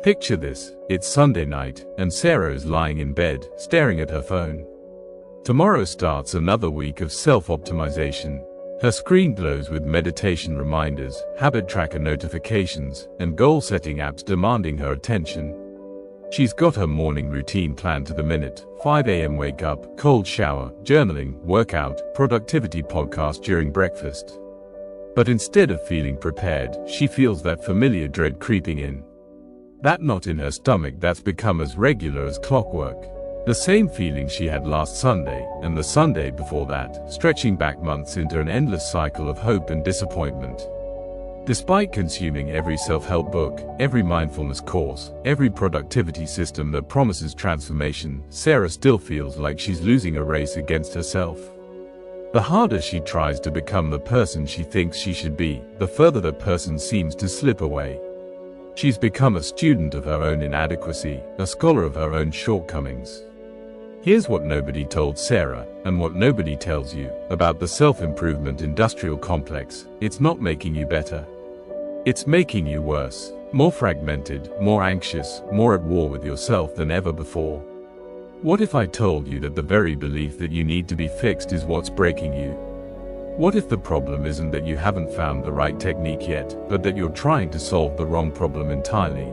Picture this, it's Sunday night, and Sarah is lying in bed, staring at her phone. Tomorrow starts another week of self-optimization. Her screen glows with meditation reminders, habit tracker notifications, and goal-setting apps demanding her attention. She's got her morning routine planned to the minute: 5 a.m. wake up, cold shower, journaling, workout, productivity podcast during breakfast. But instead of feeling prepared, she feels that familiar dread creeping in. That knot in her stomach that's become as regular as clockwork. The same feeling she had last Sunday, and the Sunday before that, stretching back months into an endless cycle of hope and disappointment. Despite consuming every self-help book, every mindfulness course, every productivity system that promises transformation, Sarah still feels like she's losing a race against herself. The harder she tries to become the person she thinks she should be, the further that person seems to slip away. She's become a student of her own inadequacy, a scholar of her own shortcomings. Here's what nobody told Sarah, and what nobody tells you, about the self-improvement industrial complex: it's not making you better. It's making you worse, more fragmented, more anxious, more at war with yourself than ever before. What if I told you that the very belief that you need to be fixed is what's breaking you? What if the problem isn't that you haven't found the right technique yet, but that you're trying to solve the wrong problem entirely?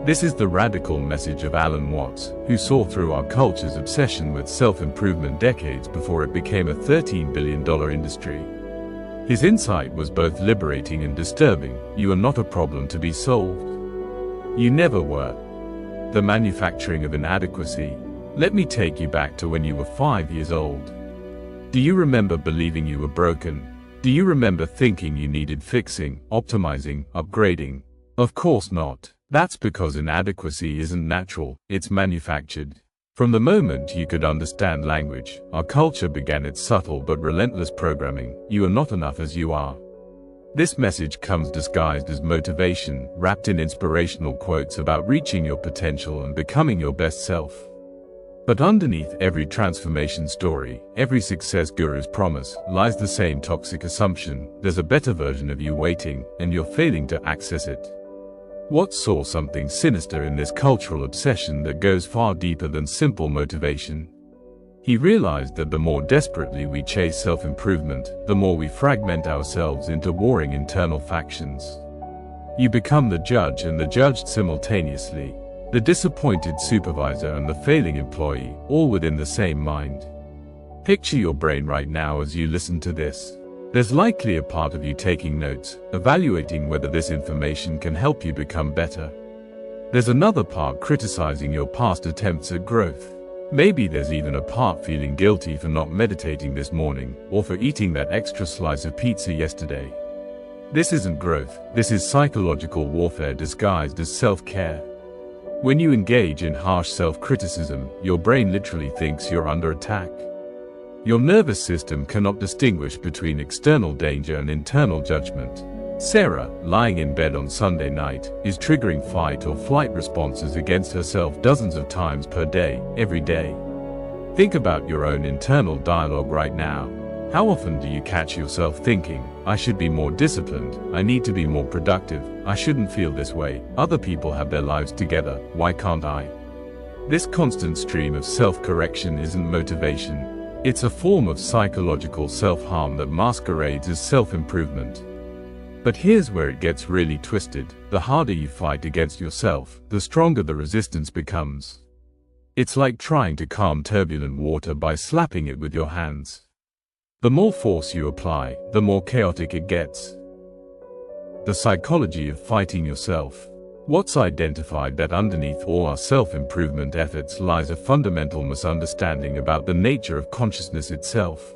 This is the radical message of Alan Watts, who saw through our culture's obsession with self-improvement decades before it became a $13 billion industry. His insight was both liberating and disturbing: you are not a problem to be solved. You never were. The manufacturing of inadequacy. Let me take you back to when you were 5 years old. Do you remember believing you were broken? Do you remember thinking you needed fixing, optimizing, upgrading? Of course not. That's because inadequacy isn't natural, it's manufactured. From the moment you could understand language, our culture began its subtle but relentless programming: you are not enough as you are. This message comes disguised as motivation, wrapped in inspirational quotes about reaching your potential and becoming your best self. But underneath every transformation story, every success guru's promise, lies the same toxic assumption: there's a better version of you waiting, and you're failing to access it. Watts saw something sinister in this cultural obsession that goes far deeper than simple motivation. He realized that the more desperately we chase self-improvement, the more we fragment ourselves into warring internal factions. You become the judge and the judged simultaneously, the disappointed supervisor and the failing employee, all within the same mind. Picture your brain right now as you listen to this. There's likely a part of you taking notes, evaluating whether this information can help you become better. There's another part criticizing your past attempts at growth. Maybe there's even a part feeling guilty for not meditating this morning, or for eating that extra slice of pizza yesterday. This isn't growth, this is psychological warfare disguised as self-care. When you engage in harsh self-criticism, your brain literally thinks you're under attack. Your nervous system cannot distinguish between external danger and internal judgment. Sarah, lying in bed on Sunday night, is triggering fight or flight responses against herself dozens of times per day, every day. Think about your own internal dialogue right now. How often do you catch yourself thinking, I should be more disciplined, I need to be more productive, I shouldn't feel this way, other people have their lives together, why can't I? This constant stream of self-correction isn't motivation. It's a form of psychological self-harm that masquerades as self-improvement. But here's where it gets really twisted: the harder you fight against yourself, the stronger the resistance becomes. It's like trying to calm turbulent water by slapping it with your hands. The more force you apply, the more chaotic it gets. The psychology of fighting yourself. Watts identified that underneath all our self-improvement efforts lies a fundamental misunderstanding about the nature of consciousness itself.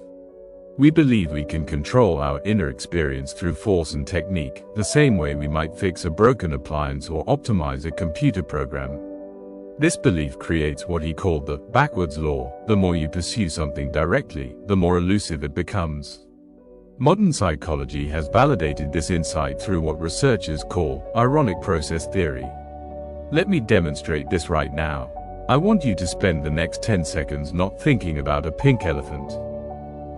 We believe we can control our inner experience through force and technique, the same way we might fix a broken appliance or optimize a computer program. This belief creates what he called the backwards law: the more you pursue something directly, the more elusive it becomes. Modern psychology has validated this insight through what researchers call ironic process theory. Let me demonstrate this right now. I want you to spend the next 10 seconds not thinking about a pink elephant.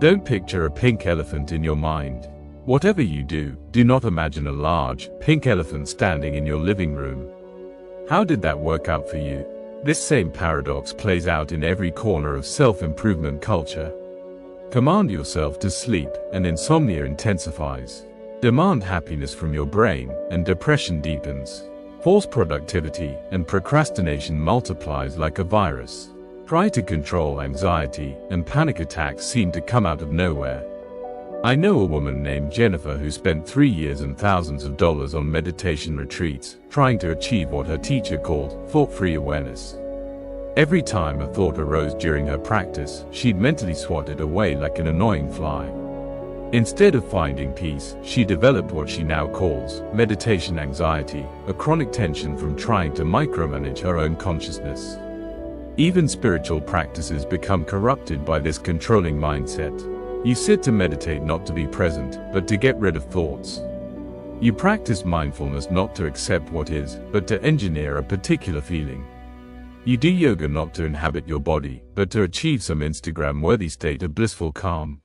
Don't picture a pink elephant in your mind. Whatever you do, do not imagine a large, pink elephant standing in your living room. How did that work out for you? This same paradox plays out in every corner of self-improvement culture. Command yourself to sleep, and insomnia intensifies. Demand happiness from your brain, and depression deepens. Force productivity, and procrastination multiplies like a virus. Try to control anxiety, and panic attacks seem to come out of nowhere. I know a woman named Jennifer who spent 3 years and thousands of dollars on meditation retreats, trying to achieve what her teacher called thought-free awareness. Every time a thought arose during her practice, she'd mentally swat it away like an annoying fly. Instead of finding peace, she developed what she now calls meditation anxiety, a chronic tension from trying to micromanage her own consciousness. Even spiritual practices become corrupted by this controlling mindset. You sit to meditate not to be present, but to get rid of thoughts. You practice mindfulness not to accept what is, but to engineer a particular feeling. You do yoga not to inhabit your body, but to achieve some Instagram-worthy state of blissful calm.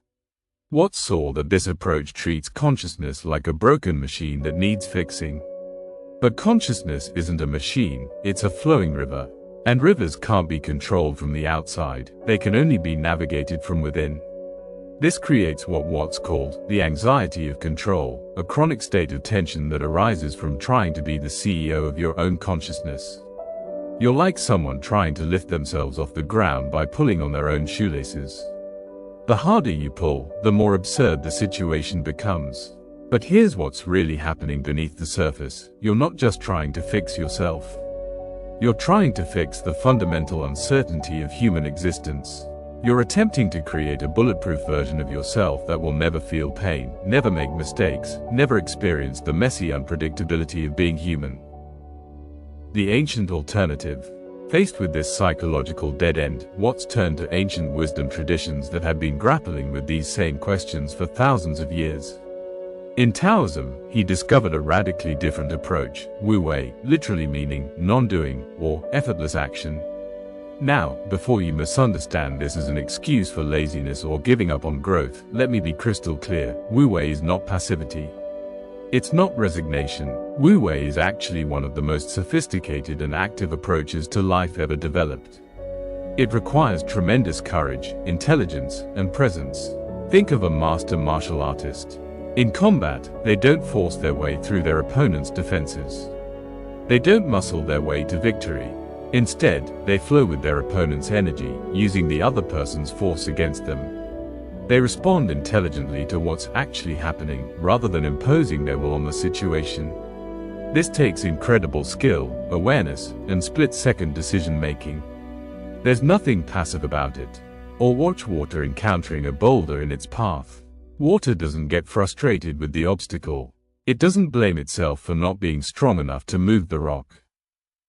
Watts saw that this approach treats consciousness like a broken machine that needs fixing. But consciousness isn't a machine, it's a flowing river. And rivers can't be controlled from the outside, they can only be navigated from within. This creates what Watts called the anxiety of control, a chronic state of tension that arises from trying to be the CEO of your own consciousness. You're like someone trying to lift themselves off the ground by pulling on their own shoelaces. The harder you pull, the more absurd the situation becomes. But here's what's really happening beneath the surface. You're not just trying to fix yourself. You're trying to fix the fundamental uncertainty of human existence. You're attempting to create a bulletproof version of yourself that will never feel pain, never make mistakes, never experience the messy unpredictability of being human. The ancient alternative. Faced with this psychological dead end, Watts turned to ancient wisdom traditions that had been grappling with these same questions for thousands of years. In Taoism, he discovered a radically different approach, Wu Wei, literally meaning non-doing or effortless action. Now, before you misunderstand this as an excuse for laziness or giving up on growth, let me be crystal clear. Wu Wei is not passivity. It's not resignation. Wu Wei is actually one of the most sophisticated and active approaches to life ever developed. It requires tremendous courage, intelligence, and presence. Think of a master martial artist. In combat, they don't force their way through their opponent's defenses. They don't muscle their way to victory. Instead, they flow with their opponent's energy, using the other person's force against them. They respond intelligently to what's actually happening, rather than imposing their will on the situation. This takes incredible skill, awareness, and split-second decision-making. There's nothing passive about it. Or watch water encountering a boulder in its path. Water doesn't get frustrated with the obstacle. It doesn't blame itself for not being strong enough to move the rock.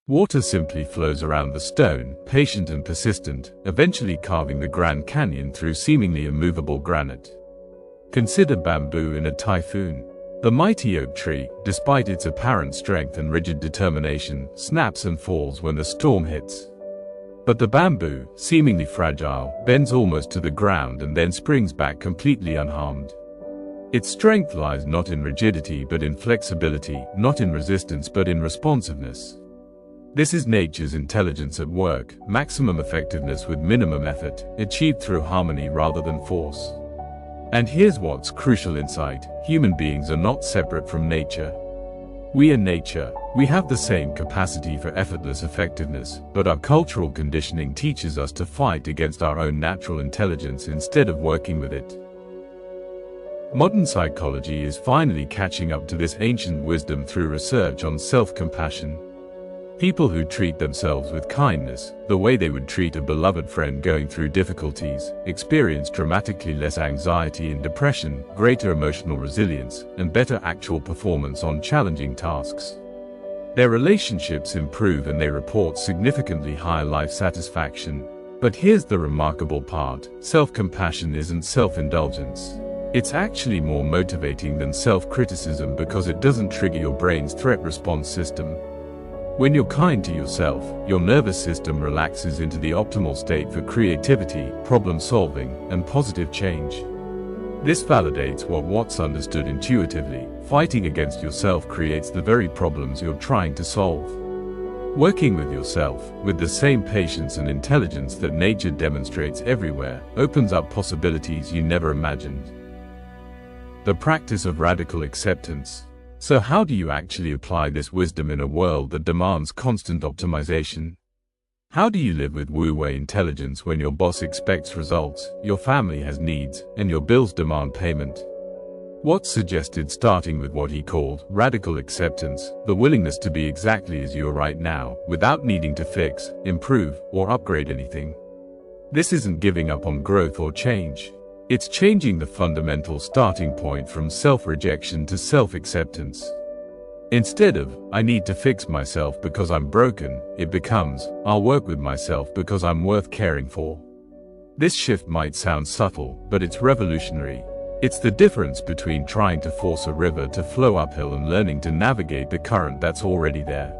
Water simply flows around the stone, patient and persistent, eventually carving the Grand Canyon through seemingly immovable granite. Consider bamboo in a typhoon. The mighty oak tree, despite its apparent strength and rigid determination, snaps and falls when the storm hits. But the bamboo, seemingly fragile, bends almost to the ground and then springs back completely unharmed. Its strength lies not in rigidity but in flexibility, not in resistance but in responsiveness. This is nature's intelligence at work, maximum effectiveness with minimum effort, achieved through harmony rather than force. And here's what's crucial insight: human beings are not separate from nature. We are nature. We have the same capacity for effortless effectiveness, but our cultural conditioning teaches us to fight against our own natural intelligence instead of working with it. Modern psychology is finally catching up to this ancient wisdom through research on self-compassion. People who treat themselves with kindness, the way they would treat a beloved friend going through difficulties, experience dramatically less anxiety and depression, greater emotional resilience, and better actual performance on challenging tasks. Their relationships improve and they report significantly higher life satisfaction. But here's the remarkable part: self-compassion isn't self-indulgence. It's actually more motivating than self-criticism because it doesn't trigger your brain's threat response system. When you're kind to yourself, your nervous system relaxes into the optimal state for creativity, problem-solving, and positive change. This validates what Watts understood intuitively: fighting against yourself creates the very problems you're trying to solve. Working with yourself, with the same patience and intelligence that nature demonstrates everywhere, opens up possibilities you never imagined. The practice of radical acceptance. So how do you actually apply this wisdom in a world that demands constant optimization? How do you live with wu-wei intelligence when your boss expects results, your family has needs, and your bills demand payment? Watts suggested starting with what he called radical acceptance, the willingness to be exactly as you are right now, without needing to fix, improve, or upgrade anything. This isn't giving up on growth or change. It's changing the fundamental starting point from self-rejection to self-acceptance. Instead of, I need to fix myself because I'm broken, it becomes, I'll work with myself because I'm worth caring for. This shift might sound subtle, but it's revolutionary. It's the difference between trying to force a river to flow uphill and learning to navigate the current that's already there.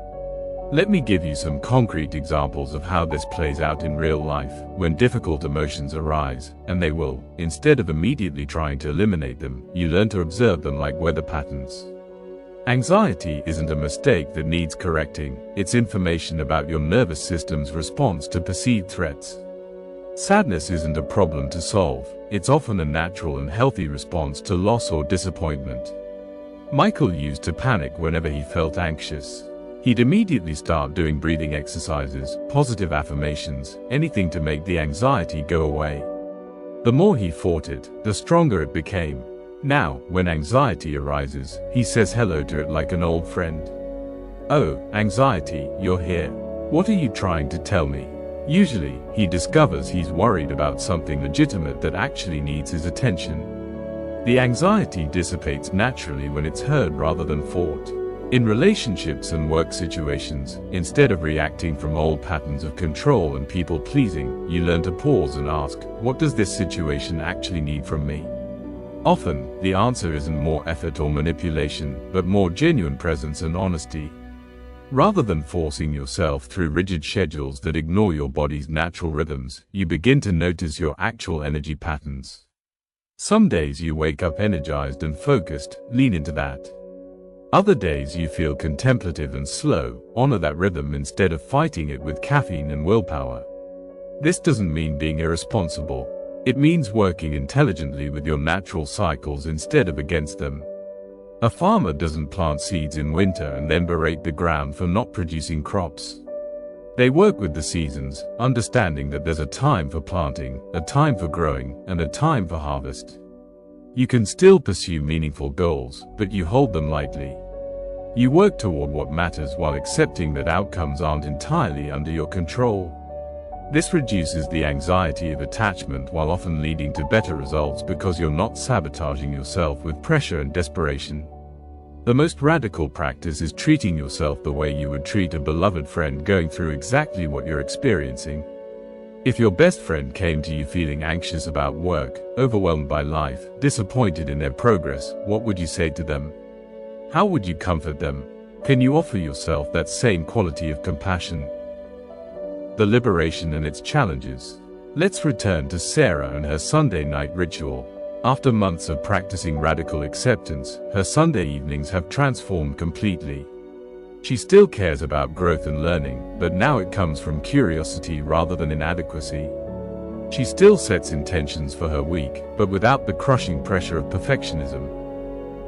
Let me give you some concrete examples of how this plays out in real life. When difficult emotions arise, and they will, instead of immediately trying to eliminate them, you learn to observe them like weather patterns. Anxiety isn't a mistake that needs correcting, it's information about your nervous system's response to perceived threats. Sadness isn't a problem to solve, it's often a natural and healthy response to loss or disappointment. Michael used to panic whenever he felt anxious. He'd immediately start doing breathing exercises, positive affirmations, anything to make the anxiety go away. The more he fought it, the stronger it became. Now, when anxiety arises, he says hello to it like an old friend. Oh, anxiety, you're here. What are you trying to tell me? Usually, he discovers he's worried about something legitimate that actually needs his attention. The anxiety dissipates naturally when it's heard rather than fought. In relationships and work situations, instead of reacting from old patterns of control and people-pleasing, you learn to pause and ask, what does this situation actually need from me? Often, the answer isn't more effort or manipulation, but more genuine presence and honesty. Rather than forcing yourself through rigid schedules that ignore your body's natural rhythms, you begin to notice your actual energy patterns. Some days you wake up energized and focused, lean into that. Other days you feel contemplative and slow, honor that rhythm instead of fighting it with caffeine and willpower. This doesn't mean being irresponsible. It means working intelligently with your natural cycles instead of against them. A farmer doesn't plant seeds in winter and then berate the ground for not producing crops. They work with the seasons, understanding that there's a time for planting, a time for growing, and a time for harvest. You can still pursue meaningful goals, but you hold them lightly. You work toward what matters while accepting that outcomes aren't entirely under your control. This reduces the anxiety of attachment while often leading to better results because you're not sabotaging yourself with pressure and desperation. The most radical practice is treating yourself the way you would treat a beloved friend going through exactly what you're experiencing. If your best friend came to you feeling anxious about work, overwhelmed by life, disappointed in their progress, what would you say to them? How would you comfort them? Can you offer yourself that same quality of compassion? The liberation and its challenges. Let's return to Sarah and her Sunday night ritual. After months of practicing radical acceptance, her Sunday evenings have transformed completely. She still cares about growth and learning, but now it comes from curiosity rather than inadequacy. She still sets intentions for her week, but without the crushing pressure of perfectionism.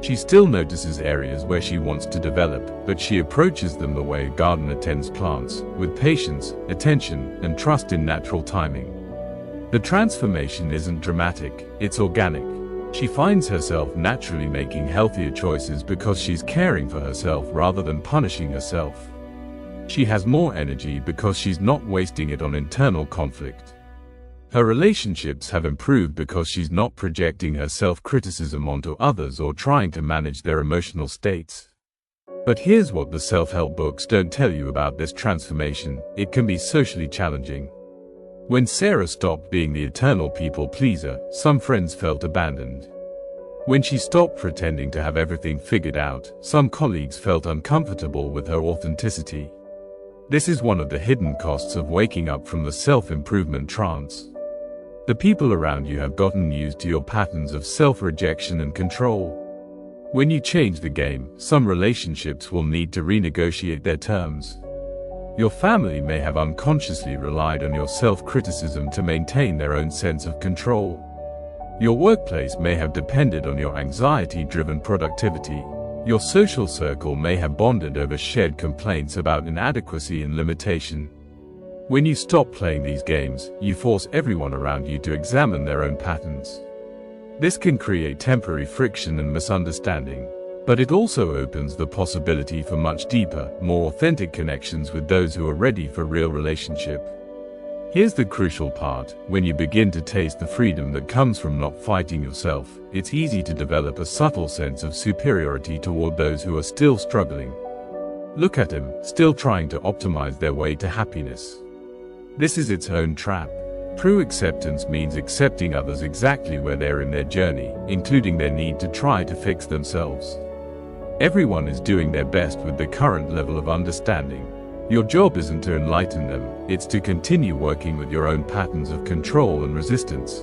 She still notices areas where she wants to develop, but she approaches them the way a gardener tends plants, with patience, attention, and trust in natural timing. The transformation isn't dramatic, it's organic. She finds herself naturally making healthier choices because she's caring for herself rather than punishing herself. She has more energy because she's not wasting it on internal conflict. Her relationships have improved because she's not projecting her self-criticism onto others or trying to manage their emotional states. But here's what the self-help books don't tell you about this transformation: it can be socially challenging. When Sarah stopped being the eternal people-pleaser, some friends felt abandoned. When she stopped pretending to have everything figured out, some colleagues felt uncomfortable with her authenticity. This is one of the hidden costs of waking up from the self-improvement trance. The people around you have gotten used to your patterns of self-rejection and control. When you change the game, some relationships will need to renegotiate their terms. Your family may have unconsciously relied on your self-criticism to maintain their own sense of control. Your workplace may have depended on your anxiety-driven productivity. Your social circle may have bonded over shared complaints about inadequacy and limitation. When you stop playing these games, you force everyone around you to examine their own patterns. This can create temporary friction and misunderstanding, but it also opens the possibility for much deeper, more authentic connections with those who are ready for real relationship. Here's the crucial part: when you begin to taste the freedom that comes from not fighting yourself, it's easy to develop a subtle sense of superiority toward those who are still struggling. Look at them, still trying to optimize their way to happiness. This is its own trap. True acceptance means accepting others exactly where they're in their journey, including their need to try to fix themselves. Everyone is doing their best with the current level of understanding. Your job isn't to enlighten them, it's to continue working with your own patterns of control and resistance.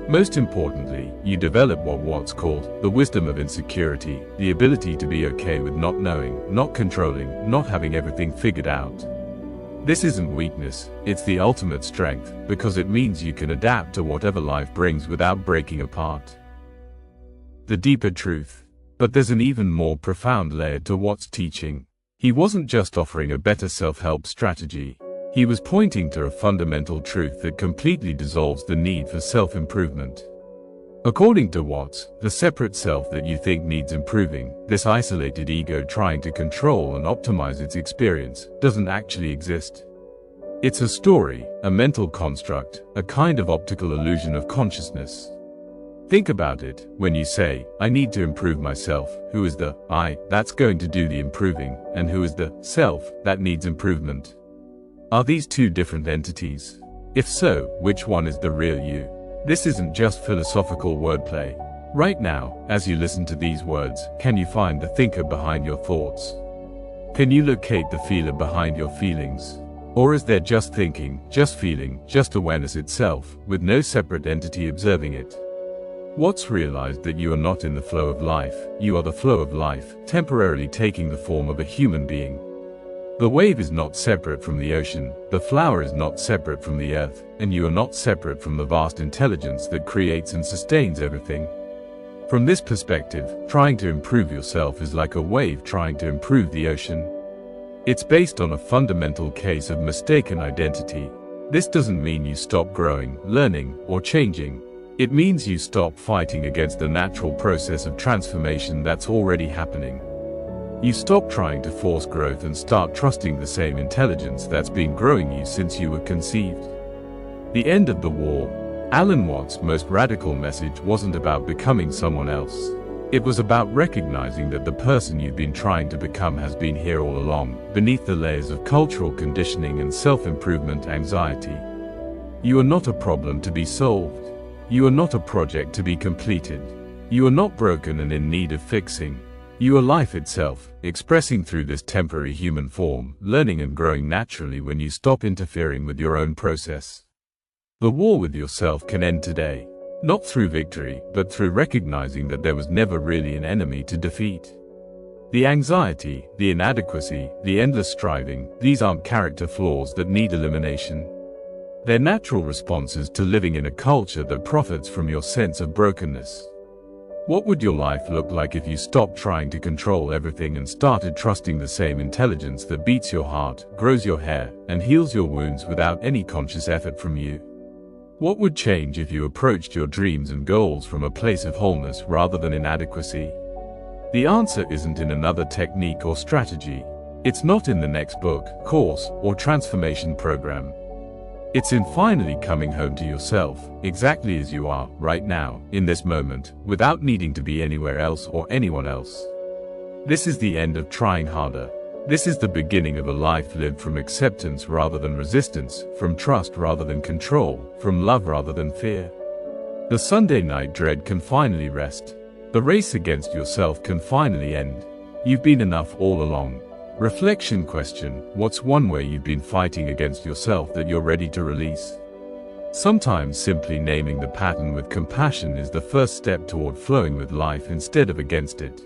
Most importantly, you develop what's called the wisdom of insecurity, the ability to be okay with not knowing, not controlling, not having everything figured out. This isn't weakness, it's the ultimate strength, because it means you can adapt to whatever life brings without breaking apart. The deeper truth. But there's an even more profound layer to Watt's teaching. He wasn't just offering a better self-help strategy. He was pointing to a fundamental truth that completely dissolves the need for self-improvement. According to Watts, the separate self that you think needs improving, this isolated ego trying to control and optimize its experience, doesn't actually exist. It's a story, a mental construct, a kind of optical illusion of consciousness. Think about it. When you say, I need to improve myself, who is the I that's going to do the improving, and who is the self that needs improvement? Are these two different entities? If so, which one is the real you? This isn't just philosophical wordplay. Right now, as you listen to these words, can you find the thinker behind your thoughts? Can you locate the feeler behind your feelings? Or is there just thinking, just feeling, just awareness itself, with no separate entity observing it? Watts realized that you are not in the flow of life, you are the flow of life, temporarily taking the form of a human being. The wave is not separate from the ocean, the flower is not separate from the earth, and you are not separate from the vast intelligence that creates and sustains everything. From this perspective, trying to improve yourself is like a wave trying to improve the ocean. It's based on a fundamental case of mistaken identity. This doesn't mean you stop growing, learning, or changing. It means you stop fighting against the natural process of transformation that's already happening. You stop trying to force growth and start trusting the same intelligence that's been growing you since you were conceived. The end of the war. Alan Watts' most radical message wasn't about becoming someone else. It was about recognizing that the person you've been trying to become has been here all along, beneath the layers of cultural conditioning and self-improvement anxiety. You are not a problem to be solved. You are not a project to be completed. You are not broken and in need of fixing. You are life itself, expressing through this temporary human form, learning and growing naturally when you stop interfering with your own process. The war with yourself can end today, not through victory, but through recognizing that there was never really an enemy to defeat. The anxiety, the inadequacy, the endless striving, these aren't character flaws that need elimination. They're natural responses to living in a culture that profits from your sense of brokenness. What would your life look like if you stopped trying to control everything and started trusting the same intelligence that beats your heart, grows your hair, and heals your wounds without any conscious effort from you? What would change if you approached your dreams and goals from a place of wholeness rather than inadequacy? The answer isn't in another technique or strategy. It's not in the next book, course, or transformation program. It's in finally coming home to yourself, exactly as you are, right now, in this moment, without needing to be anywhere else or anyone else. This is the end of trying harder. This is the beginning of a life lived from acceptance rather than resistance, from trust rather than control, from love rather than fear. The Sunday night dread can finally rest. The race against yourself can finally end. You've been enough all along. Reflection question: what's one way you've been fighting against yourself that you're ready to release? Sometimes simply naming the pattern with compassion is the first step toward flowing with life instead of against it.